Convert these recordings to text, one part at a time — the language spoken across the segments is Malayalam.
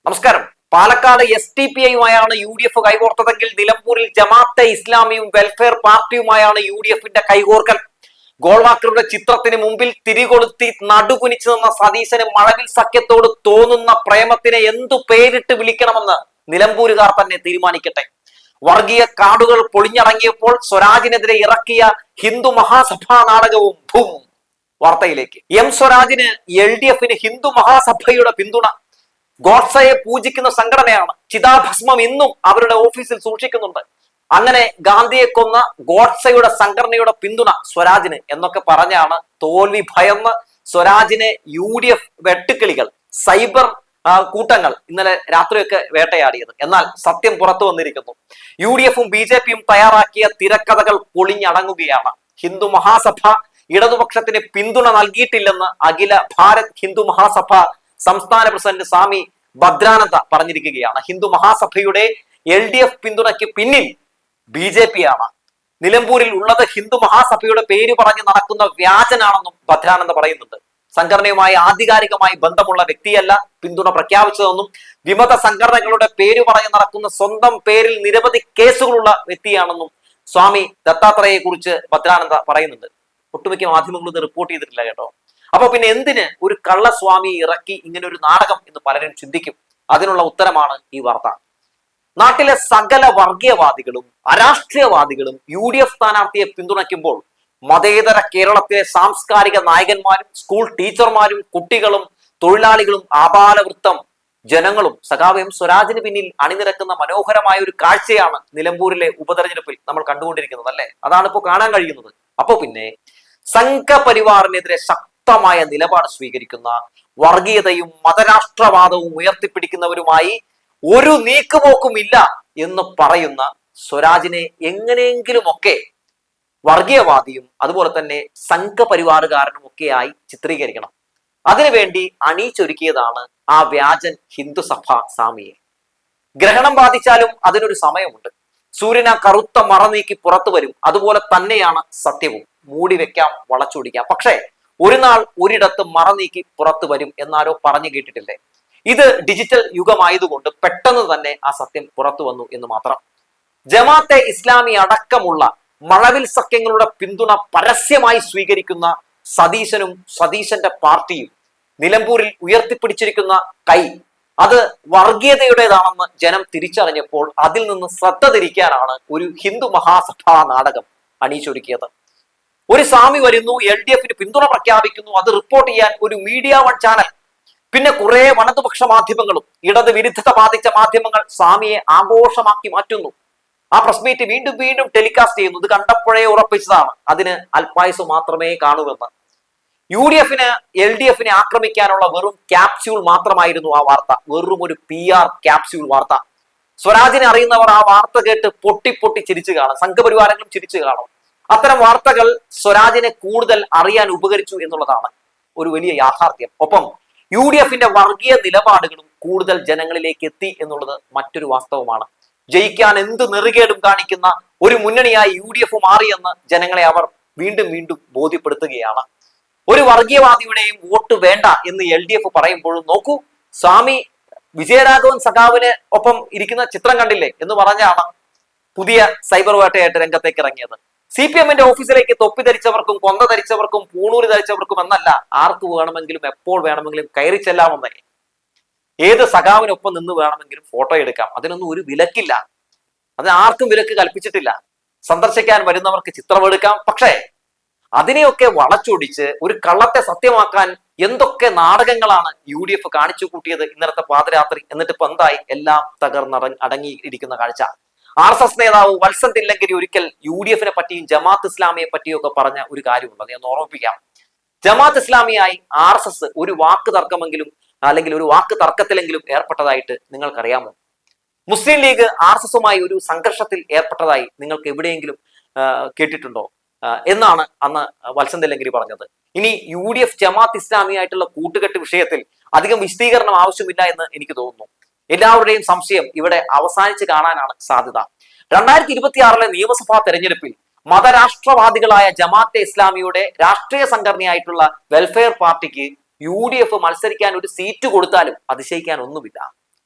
നമസ്കാരം. പാലക്കാട് SDPI-യുമായാണ് UDF കൈകോർത്തതെങ്കിൽ നിലമ്പൂരിൽ ജമാഅത്തെ ഇസ്ലാമിയും വെൽഫെയർ പാർട്ടിയുമായാണ് UDF-ന്റെ കൈകോർക്കൽ. ഗോൾവാക്കറുടെ ചിത്രത്തിന് മുമ്പിൽ തിരികൊളുത്തി നടുകുനിച്ചു നിന്ന സതീശന് മഴവിൽ സഖ്യത്തോട് തോന്നുന്ന പ്രേമത്തിനെ എന്തു പേരിട്ട് വിളിക്കണമെന്ന് നിലമ്പൂരുകാർ തന്നെ തീരുമാനിക്കട്ടെ. വർഗീയ കാടുകൾ പൊളിഞ്ഞടങ്ങിയപ്പോൾ സ്വരാജിനെതിരെ ഇറക്കിയ ഹിന്ദു മഹാസഭാ നാടകവും ഭൂം. വാർത്തയിലേക്ക്. സ്വരാജിന് LDF-ന് ഹിന്ദു മഹാസഭയുടെ പിന്തുണ. ഗോഡ്സയെ പൂജിക്കുന്ന സംഘടനയാണ്. ചിതാഭസ്മം ഇന്നും അവരുടെ ഓഫീസിൽ സൂക്ഷിക്കുന്നുണ്ട്. അങ്ങനെ ഗാന്ധിയെ കൊന്ന ഗോഡ്സയുടെ സംഘടനയുടെ പിന്തുണ സ്വരാജിന് എന്നൊക്കെ പറഞ്ഞാണ് തോൽവി ഭയന്ന് സ്വരാജിനെ UDF വെട്ടുക്കിളികൾ, സൈബർ കൂട്ടങ്ങൾ ഇന്നലെ രാത്രിയൊക്കെ വേട്ടയാടിയത്. എന്നാൽ സത്യം പുറത്തു വന്നിരിക്കുന്നു. UDF-ഉം BJP-യും തയ്യാറാക്കിയ തിരക്കഥകൾ പൊളിഞ്ഞടങ്ങുകയാണ്. ഹിന്ദു മഹാസഭ ഇടതുപക്ഷത്തിന് പിന്തുണ നൽകിയിട്ടില്ലെന്ന് അഖില ഭാരത് ഹിന്ദു മഹാസഭ സംസ്ഥാന പ്രസിഡന്റ് സ്വാമി ഭദ്രാനന്ദ പറഞ്ഞിരിക്കുകയാണ്. ഹിന്ദു മഹാസഭയുടെ LDF പിന്തുണയ്ക്ക് പിന്നിൽ BJP ആണ്. നിലമ്പൂരിൽ ഉള്ളത് ഹിന്ദു മഹാസഭയുടെ പേര് പറഞ്ഞ് നടക്കുന്ന വ്യാജനാണെന്നും ഭദ്രാനന്ദ പറയുന്നുണ്ട്. സംഘടനയുമായി ആധികാരികമായി ബന്ധമുള്ള വ്യക്തിയല്ല പിന്തുണ പ്രഖ്യാപിച്ചതെന്നും വിമത സംഘടനകളുടെ പേര് പറഞ്ഞ് നടക്കുന്ന സ്വന്തം പേരിൽ നിരവധി കേസുകളുള്ള വ്യക്തിയാണെന്നും സ്വാമി ദത്താത്രേയെ കുറിച്ച് ഭദ്രാനന്ദ പറയുന്നുണ്ട്. ഒട്ടുമിക്ക മാധ്യമങ്ങളും ഇത് റിപ്പോർട്ട് ചെയ്തിട്ടില്ല കേട്ടോ. അപ്പൊ പിന്നെ എന്തിന് ഒരു കള്ളസ്വാമി ഇറക്കി ഇങ്ങനെ ഒരു നാടകം എന്ന് പലരും ചിന്തിക്കും. അതിനുള്ള ഉത്തരമാണ് ഈ വാർത്ത. നാട്ടിലെ സകല വർഗീയവാദികളും അരാഷ്ട്രീയവാദികളും UDF സ്ഥാനാർത്ഥിയെ പിന്തുണയ്ക്കുമ്പോൾ മതേതര കേരളത്തിലെ സാംസ്കാരിക നായകന്മാരും സ്കൂൾ ടീച്ചർമാരും കുട്ടികളും തൊഴിലാളികളും ആബാലവൃത്തം ജനങ്ങളും സഖാവ് സ്വരാജിന് പിന്നിൽ അണിനിരക്കുന്ന മനോഹരമായ ഒരു കാഴ്ചയാണ് നിലമ്പൂരിലെ ഉപതെരഞ്ഞെടുപ്പിൽ നമ്മൾ കണ്ടുകൊണ്ടിരിക്കുന്നത്, അല്ലെ? അതാണ് ഇപ്പോൾ കാണാൻ കഴിയുന്നത്. അപ്പോ പിന്നെ സംഘപരിവാറിനെതിരെ ശക്തമായ നിലപാട് സ്വീകരിക്കുന്ന വർഗീയതയും മതരാഷ്ട്രവാദവും ഉയർത്തിപ്പിടിക്കുന്നവരുമായി ഒരു നീക്കുപോക്കുമില്ല എന്ന് പറയുന്ന സ്വരാജിനെ എങ്ങനെയെങ്കിലുമൊക്കെ വർഗീയവാദിയും അതുപോലെ തന്നെ സംഘപരിവാറുകാരനും ഒക്കെയായി ചിത്രീകരിക്കണം. അതിനുവേണ്ടി അണിയിച്ചൊരുക്കിയതാണ് ആ വ്യാജൻ ഹിന്ദു സഭ സ്വാമിയെ. ഗ്രഹണം ബാധിച്ചാലും അതിനൊരു സമയമുണ്ട്. സൂര്യൻ ആ കറുത്ത മറ നീക്കി പുറത്തു വരും. അതുപോലെ തന്നെയാണ് സത്യവും. മൂടി വെക്കാം, വളച്ചൊടിക്കാം. പക്ഷേ ഒരു നാൾ ഒരിടത്ത് മറ നീക്കി പുറത്തു വരും എന്നാരോ പറഞ്ഞു കേട്ടിട്ടില്ലേ? ഇത് ഡിജിറ്റൽ യുഗമായതുകൊണ്ട് പെട്ടെന്ന് തന്നെ ആ സത്യം പുറത്തു വന്നു എന്ന് മാത്രം. ജമാഅത്തെ ഇസ്ലാമി അടക്കമുള്ള മഴവിൽ സഖ്യങ്ങളുടെ പിന്തുണ പരസ്യമായി സ്വീകരിക്കുന്ന സതീശനും സതീശന്റെ പാർട്ടിയും നിലമ്പൂരിൽ ഉയർത്തിപ്പിടിച്ചിരിക്കുന്ന കൈ അത് വർഗീയതയുടേതാണെന്ന് ജനം തിരിച്ചറിഞ്ഞപ്പോൾ അതിൽ നിന്ന് ശ്രദ്ധ തിരിക്കാനാണ് ഒരു ഹിന്ദു മഹാസഭാ നാടകം അണിയിച്ചൊരുക്കിയത്. ഒരു സ്വാമി വരുന്നു, LDF-ന് പിന്തുണ പ്രഖ്യാപിക്കുന്നു. അത് റിപ്പോർട്ട് ചെയ്യാൻ ഒരു മീഡിയ 1 ചാനൽ, പിന്നെ കുറെ വലതുപക്ഷ മാധ്യമങ്ങളും ഇടത് വിരുദ്ധത ബാധിച്ച മാധ്യമങ്ങൾ സ്വാമിയെ ആഘോഷമാക്കി മാറ്റുന്നു. ആ പ്രസ് മീറ്റ് വീണ്ടും വീണ്ടും ടെലികാസ്റ്റ് ചെയ്യുന്നു. ഇത് കണ്ടപ്പോഴേ ഉറപ്പിച്ചതാണ് അതിന് അൽപായുസ് മാത്രമേ കാണൂവെന്ന്. UDF-ന് LDF-നെ ആക്രമിക്കാനുള്ള വെറും ക്യാപ്സ്യൂൾ മാത്രമായിരുന്നു ആ വാർത്ത. വെറും ഒരു PR ക്യാപ്സ്യൂൾ വാർത്ത. സ്വരാജിനെ അറിയുന്നവർ ആ വാർത്ത കേട്ട് പൊട്ടി പൊട്ടി ചിരിച്ചു കാണും. സംഘപരിവാരങ്ങളും ചിരിച്ചു കാണും. അത്തരം വാർത്തകൾ സ്വരാജിനെ കൂടുതൽ അറിയാൻ ഉപകരിച്ചു എന്നുള്ളതാണ് ഒരു വലിയ യാഥാർത്ഥ്യം. ഒപ്പം UDF-ന്റെ വർഗീയ നിലപാടുകളും കൂടുതൽ ജനങ്ങളിലേക്ക് എത്തി എന്നുള്ളത് മറ്റൊരു വാസ്തവമാണ്. ജയിക്കാൻ എന്ത് നെറുകേടും കാണിക്കുന്ന ഒരു മുന്നണിയായി UDF മാറിയെന്ന് ജനങ്ങളെ അവർ വീണ്ടും വീണ്ടും ബോധ്യപ്പെടുത്തുകയാണ്. ഒരു വർഗീയവാദിയുടെയും വോട്ട് വേണ്ട എന്ന് LDF പറയുമ്പോഴും നോക്കൂ, സ്വാമി വിജയരാഘവൻ സഖാവിന് ഒപ്പം ഇരിക്കുന്ന ചിത്രം കണ്ടില്ലേ എന്ന് പറഞ്ഞാണ് പുതിയ സൈബർ വേട്ടയായിട്ട് രംഗത്തേക്ക് ഇറങ്ങിയത്. CPM-ന്റെ ഓഫീസിലേക്ക് തൊപ്പി ധരിച്ചവർക്കും കൊന്ത ധരിച്ചവർക്കും പൂണൂര് ധരിച്ചവർക്കും എന്നല്ല, ആർക്ക് വേണമെങ്കിലും എപ്പോൾ വേണമെങ്കിലും കയറി ചെല്ലാമെന്നേ. ഏത് സഖാവിനൊപ്പം നിന്ന് വേണമെങ്കിലും ഫോട്ടോ എടുക്കാം. അതിനൊന്നും ഒരു വിലക്കില്ല. അതിന് ആർക്കും വിലക്ക് കൽപ്പിച്ചിട്ടില്ല. സന്ദർശിക്കാൻ വരുന്നവർക്ക് ചിത്രമെടുക്കാം. പക്ഷേ അതിനെയൊക്കെ വളച്ചൊടിച്ച് ഒരു കള്ളത്തെ സത്യമാക്കാൻ എന്തൊക്കെ നാടകങ്ങളാണ് UDF കാണിച്ചു കൂട്ടിയത് ഇന്നലത്തെ പാതിരാത്രി. എന്നിട്ട് ഇപ്പൊ എന്തായി? എല്ലാം അടങ്ങിയിരിക്കുന്ന കാഴ്ച. RSS നേതാവ് വത്സൻ തില്ലങ്കരി ഒരിക്കൽ UDF-നെ പറ്റിയും ജമാഅത്ത് ഇസ്ലാമിയെ പറ്റിയും ഒക്കെ പറഞ്ഞ ഒരു കാര്യമുണ്ട്. ഞാൻ ഓർമ്മിപ്പിക്കാം. ജമാഅത്ത് ഇസ്ലാമിയായി RSS ഒരു വാക്ക് തർക്കമെങ്കിലും അല്ലെങ്കിൽ ഒരു വാക്ക് തർക്കത്തിലെങ്കിലും ഏർപ്പെട്ടതായിട്ട് നിങ്ങൾക്കറിയാമോ? മുസ്ലിം ലീഗ് RSS-ഉമായി ഒരു സംഘർഷത്തിൽ ഏർപ്പെട്ടതായി നിങ്ങൾക്ക് എവിടെയെങ്കിലും കേട്ടിട്ടുണ്ടോ എന്നാണ് അന്ന് വത്സൻ തില്ലങ്കരി പറഞ്ഞത്. ഇനി UDF ജമാഅത്ത് ഇസ്ലാമിയായിട്ടുള്ള കൂട്ടുകെട്ട് വിഷയത്തിൽ അധികം വിശദീകരണം ആവശ്യമില്ല എന്ന് എനിക്ക് തോന്നുന്നു. എല്ലാവരുടെയും സംശയം ഇവിടെ അവസാനിച്ച് കാണാനാണ് സാധ്യത. 2026 നിയമസഭാ തെരഞ്ഞെടുപ്പിൽ മതരാഷ്ട്രവാദികളായ ജമാഅത്തെ ഇസ്ലാമിയുടെ രാഷ്ട്രീയ സംഘടനയായിട്ടുള്ള വെൽഫെയർ പാർട്ടിക്ക് UDF മത്സരിക്കാൻ ഒരു സീറ്റ് കൊടുത്താലും അതിശയിക്കാൻ ഒന്നുമില്ല.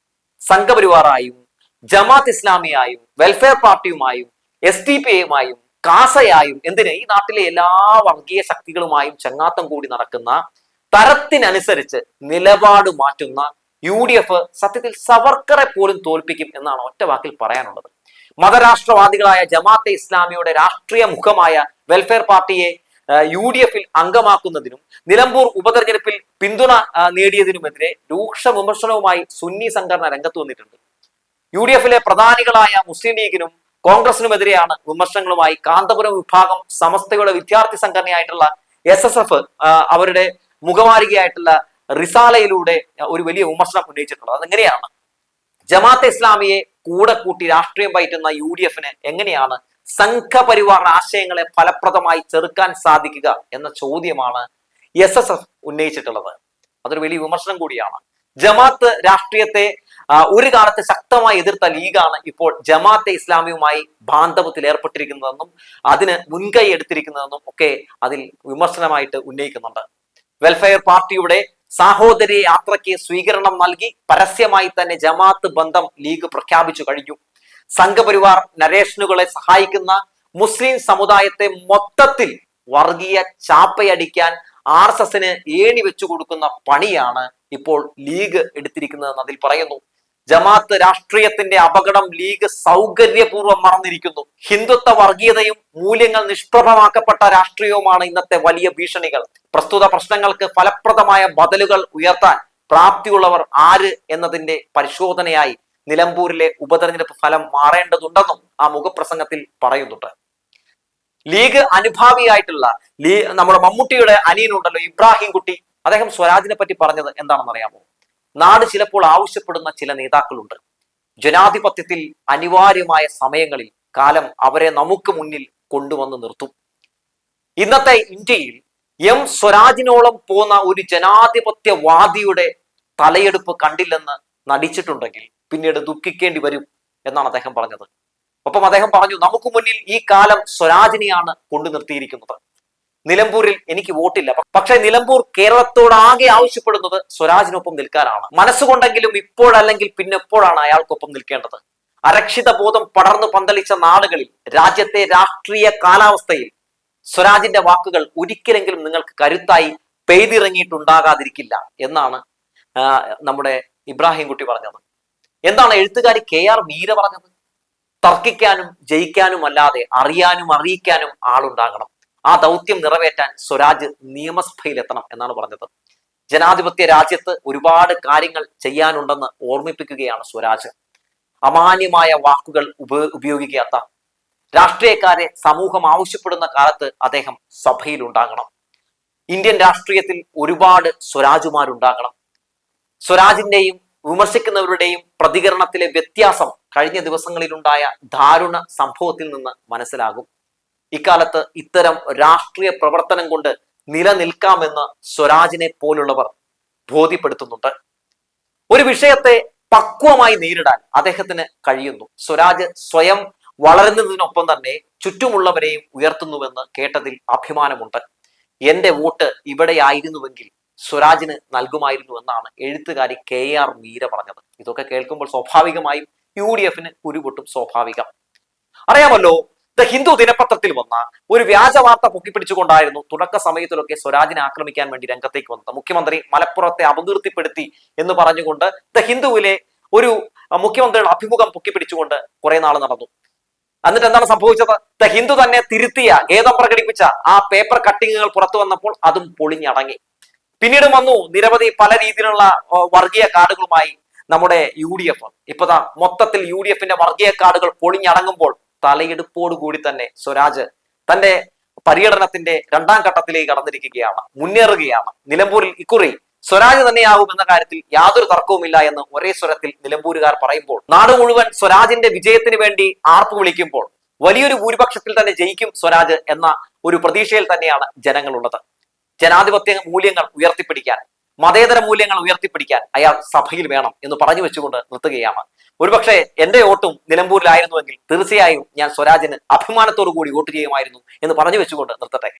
സംഘപരിവാറായും ജമാഅത്ത് ഇസ്ലാമിയായും വെൽഫെയർ പാർട്ടിയുമായും SDPIയുമായും കാസയായും എന്തിന് ഈ നാട്ടിലെ എല്ലാ വർഗീയ ശക്തികളുമായും ചങ്ങാത്തം കൂടി നടക്കുന്ന തരത്തിനനുസരിച്ച് നിലപാട് മാറ്റുന്ന UDF സത്യത്തിൽ സവർക്കറെ പോലും തോൽപ്പിക്കും എന്നാണ് ഒറ്റ വാക്കിൽ പറയാനുള്ളത്. മതരാഷ്ട്രവാദികളായ ജമാഅത്തെ ഇസ്ലാമിയുടെ രാഷ്ട്രീയ മുഖമായ വെൽഫെയർ പാർട്ടിയെ UDFൽ അംഗമാക്കുന്നതിനും നിലമ്പൂർ ഉപതെരഞ്ഞെടുപ്പിൽ പിന്തുണ നേടിയതിനുമെതിരെ രൂക്ഷ വിമർശനവുമായി സുന്നി സംഘടന രംഗത്ത് വന്നിട്ടുണ്ട്. UDFലെ പ്രധാനികളായ മുസ്ലിം ലീഗിനും കോൺഗ്രസിനുമെതിരെയാണ് വിമർശനങ്ങളുമായി കാന്തപുരം വിഭാഗം സമസ്തയുടെ വിദ്യാർത്ഥി സംഘടനയായിട്ടുള്ള SSF അവരുടെ മുഖമാരികയായിട്ടുള്ള റിസാലയിലൂടെ ഒരു വലിയ വിമർശനം ഉന്നയിച്ചിട്ടുള്ളത്. അതെങ്ങനെയാണ് ജമാഅത്തെ ഇസ്ലാമിയെ കൂടെ കൂട്ടി രാഷ്ട്രീയം പയറ്റുന്ന UDFന് എങ്ങനെയാണ് സംഘപരിവാർ ആശയങ്ങളെ ഫലപ്രദമായി ചെറുക്കാൻ സാധിക്കുക എന്ന ചോദ്യമാണ് SSF ഉന്നയിച്ചിട്ടുള്ളത്. അതൊരു വലിയ വിമർശനം കൂടിയാണ്. ജമാഅത്ത് രാഷ്ട്രീയത്തെ ഒരു കാലത്ത് ശക്തമായി എതിർത്ത ലീഗാണ് ഇപ്പോൾ ജമാഅത്തെ ഇസ്ലാമിയുമായി ബാന്ധവത്തിൽ ഏർപ്പെട്ടിരിക്കുന്നതെന്നും അതിന് മുൻകൈ എടുത്തിരിക്കുന്നതെന്നും ഒക്കെ അതിൽ വിമർശനമായിട്ട് ഉന്നയിക്കുന്നുണ്ട്. വെൽഫെയർ പാർട്ടിയുടെ സാഹോദര്യ യാത്രയ്ക്ക് സ്വീകരണം നൽകി പരസ്യമായി തന്നെ ജമാഅത്ത് ബന്ധം ലീഗ് പ്രഖ്യാപിച്ചു കഴിഞ്ഞു. സംഘപരിവാർ നരേഷനുകളെ സഹായിക്കുന്ന മുസ്ലിം സമുദായത്തെ മൊത്തത്തിൽ വർഗീയ ചാപ്പയടിക്കാൻ RSSന് ഏണി വെച്ചു കൊടുക്കുന്ന പണിയാണ് ഇപ്പോൾ ലീഗ് എടുത്തിരിക്കുന്നതെന്ന് അതിൽ പറയുന്നു. ജമാഅത്ത് രാഷ്ട്രീയത്തിന്റെ അപകടം ലീഗ് സൗകര്യപൂർവ്വം മറന്നിരിക്കുന്നു. ഹിന്ദുത്വ വർഗീയതയും മൂല്യങ്ങൾ നിഷ്പ്രഭമാക്കപ്പെട്ട രാഷ്ട്രീയവുമാണ് ഇന്നത്തെ വലിയ ഭീഷണികൾ. പ്രസ്തുത പ്രശ്നങ്ങൾക്ക് ഫലപ്രദമായ ബദലുകൾ ഉയർത്താൻ പ്രാപ്തിയുള്ളവർ ആര് എന്നതിന്റെ പരിശോധനയായി നിലമ്പൂരിലെ ഉപതെരഞ്ഞെടുപ്പ് ഫലം മാറേണ്ടതുണ്ടെന്നും ആ മുഖപ്രസംഗത്തിൽ പറയുന്നുണ്ട്. ലീഗ് അനുഭാവിയായിട്ടുള്ള നമ്മുടെ മമ്മൂട്ടിയുടെ അനിയനുണ്ടല്ലോ ഇബ്രാഹിം കുട്ടി, അദ്ദേഹം സ്വരാജിനെ പറ്റി പറഞ്ഞത് എന്താണെന്ന് അറിയാമോ? നാട് ചിലപ്പോൾ ആവശ്യപ്പെടുന്ന ചില നേതാക്കളുണ്ട്. ജനാധിപത്യത്തിൽ അനിവാര്യമായ സമയങ്ങളിൽ കാലം അവരെ നമുക്ക് മുന്നിൽ കൊണ്ടുവന്ന് നിർത്തും. ഇന്നത്തെ ഇന്ത്യയിൽ സ്വരാജിനോളം പോന്ന ഒരു ജനാധിപത്യവാദിയുടെ തലയെടുപ്പ് കണ്ടില്ലെന്ന് നടിച്ചിട്ടുണ്ടെങ്കിൽ പിന്നീട് ദുഃഖിക്കേണ്ടി വരും എന്നാണ് അദ്ദേഹം പറഞ്ഞത്. ഒപ്പം അദ്ദേഹം പറഞ്ഞു, നമുക്ക് മുന്നിൽ ഈ കാലം സ്വരാജിനെയാണ് കൊണ്ടു നിർത്തിയിരിക്കുന്നത്. നിലമ്പൂരിൽ എനിക്ക് വോട്ടില്ല, പക്ഷെ നിലമ്പൂർ കേരളത്തോടാകെ ആവശ്യപ്പെടുന്നത് സ്വരാജിനൊപ്പം നിൽക്കാനാണ്. മനസ്സുകൊണ്ടെങ്കിലും ഇപ്പോഴല്ലെങ്കിൽ പിന്നെ എപ്പോഴാണ് അയാൾക്കൊപ്പം നിൽക്കേണ്ടത്? അരക്ഷിത ബോധം പടർന്നു പന്തലിച്ച നാടുകളിൽ രാജ്യത്തെ രാഷ്ട്രീയ കാലാവസ്ഥയിൽ സ്വരാജിന്റെ വാക്കുകൾ ഒരിക്കലെങ്കിലും നിങ്ങൾക്ക് കരുത്തായി പെയ്തിറങ്ങിയിട്ടുണ്ടാകാതിരിക്കില്ല എന്നാണ് നമ്മുടെ ഇബ്രാഹിം കുട്ടി പറഞ്ഞത്. എന്താണ് എഴുത്തുകാരി KR മീര പറഞ്ഞത്? തർക്കിക്കാനും ജയിക്കാനും അല്ലാതെ അറിയാനും അറിയിക്കാനും ആളുണ്ടാകണം. ആ ദൗത്യം നിറവേറ്റാൻ സ്വരാജ് നിയമസഭയിലെത്തണം എന്നാണ് പറഞ്ഞത്. ജനാധിപത്യ രാജ്യത്ത് ഒരുപാട് കാര്യങ്ങൾ ചെയ്യാനുണ്ടെന്ന് ഓർമ്മിപ്പിക്കുകയാണ് സ്വരാജ്. അമാന്യമായ വാക്കുകൾ ഉപയോഗിക്കാത്ത രാഷ്ട്രീയക്കാരെ സമൂഹം ആവശ്യപ്പെടുന്ന കാലത്ത് അദ്ദേഹം സഭയിൽ ഉണ്ടാകണം. ഇന്ത്യൻ രാഷ്ട്രീയത്തിൽ ഒരുപാട് സ്വരാജുമാരുണ്ടാകണം. സ്വരാജിന്റെയും വിമർശിക്കുന്നവരുടെയും പ്രതികരണത്തിലെ വ്യത്യാസം കഴിഞ്ഞ ദിവസങ്ങളിലുണ്ടായ ദാരുണ സംഭവത്തിൽ നിന്ന് മനസ്സിലാകും. ഇക്കാലത്ത് ഇത്തരം രാഷ്ട്രീയ പ്രവർത്തനം കൊണ്ട് നിലനിൽക്കാമെന്ന് സ്വരാജിനെ പോലുള്ളവർ ബോധ്യപ്പെടുത്തുന്നുണ്ട്. ഒരു വിഷയത്തെ പക്വമായി നേരിടാൻ അദ്ദേഹത്തിന് കഴിയുന്നു. സ്വരാജ് സ്വയം വളരുന്നതിനൊപ്പം തന്നെ ചുറ്റുമുള്ളവരെയും ഉയർത്തുന്നുവെന്ന് കേട്ടതിൽ അഭിമാനമുണ്ട്. എന്റെ വോട്ട് ഇവിടെയായിരുന്നുവെങ്കിൽ സ്വരാജിന് നൽകുമായിരുന്നു എന്നാണ് എഴുത്തുകാരി KR മീര പറഞ്ഞത്. ഇതൊക്കെ കേൾക്കുമ്പോൾ സ്വാഭാവികമായും UDFന് കുരുപൊട്ടും സ്വാഭാവികം. അറിയാമല്ലോ, ദ ഹിന്ദു ദിനപത്രത്തിൽ വന്ന ഒരു വ്യാജ വാർത്ത പൊക്കിപ്പിടിച്ചുകൊണ്ടായിരുന്നു തുടക്ക സമയത്തിലൊക്കെ സ്വരാജിനെ ആക്രമിക്കാൻ വേണ്ടി രംഗത്തേക്ക് വന്നത്. മുഖ്യമന്ത്രി മലപ്പുറത്തെ അപകീർത്തിപ്പെടുത്തി എന്ന് പറഞ്ഞുകൊണ്ട് ദ ഹിന്ദുവിലെ ഒരു മുഖ്യമന്ത്രിയുടെ അഭിമുഖം പൊക്കിപ്പിടിച്ചുകൊണ്ട് കുറെ നാൾ നടന്നു. എന്നിട്ട് എന്താണ് സംഭവിച്ചത്? ദ ഹിന്ദു തന്നെ തിരുത്തിയ, ഖേദം പ്രകടിപ്പിച്ച ആ പേപ്പർ കട്ടിങ്ങുകൾ പുറത്തു വന്നപ്പോൾ അതും പൊളിഞ്ഞടങ്ങി. പിന്നീട് വന്നു നിരവധി പല രീതിയിലുള്ള വർഗീയ കാർഡുകളുമായി നമ്മുടെ UDF. ഇപ്പതാ മൊത്തത്തിൽ UDFന്റെ വർഗീയ കാർഡുകൾ പൊളിഞ്ഞടങ്ങുമ്പോൾ തലയെടുപ്പോടുകൂടി തന്നെ സ്വരാജ് തന്റെ പര്യടനത്തിന്റെ 2ാം ഘട്ടത്തിലേക്ക് കടന്നിരിക്കുകയാണ്, മുന്നേറുകയാണ്. നിലമ്പൂരിൽ ഇക്കുറി സ്വരാജ് തന്നെയാകും എന്ന കാര്യത്തിൽ യാതൊരു തർക്കവുമില്ല എന്ന് ഒരേ സ്വരത്തിൽ നിലമ്പൂരുകാർ പറയുമ്പോൾ, നാട് മുഴുവൻ സ്വരാജിന്റെ വിജയത്തിന് വേണ്ടി ആർപ്പ് വിളിക്കുമ്പോൾ വലിയൊരു ഭൂരിപക്ഷത്തിൽ തന്നെ ജയിക്കും സ്വരാജ് എന്ന ഒരു പ്രതീക്ഷയിൽ തന്നെയാണ് ജനങ്ങളുള്ളത്. ജനാധിപത്യ മൂല്യങ്ങൾ ഉയർത്തിപ്പിടിക്കാൻ, മതേതര മൂല്യങ്ങൾ ഉയർത്തിപ്പിടിക്കാൻ അയാൾ സഭയിൽ വേണം എന്ന് പറഞ്ഞു വെച്ചുകൊണ്ട് നിർത്തുകയാണ്. ഒരുപക്ഷെ എന്റെ വോട്ടും നിലമ്പൂരിലായിരുന്നുവെങ്കിൽ തീർച്ചയായും ഞാൻ സ്വരാജിന് അഭിമാനത്തോടു കൂടി വോട്ട് ചെയ്യുമായിരുന്നു എന്ന് പറഞ്ഞു വെച്ചുകൊണ്ട് നിർത്തട്ടെ.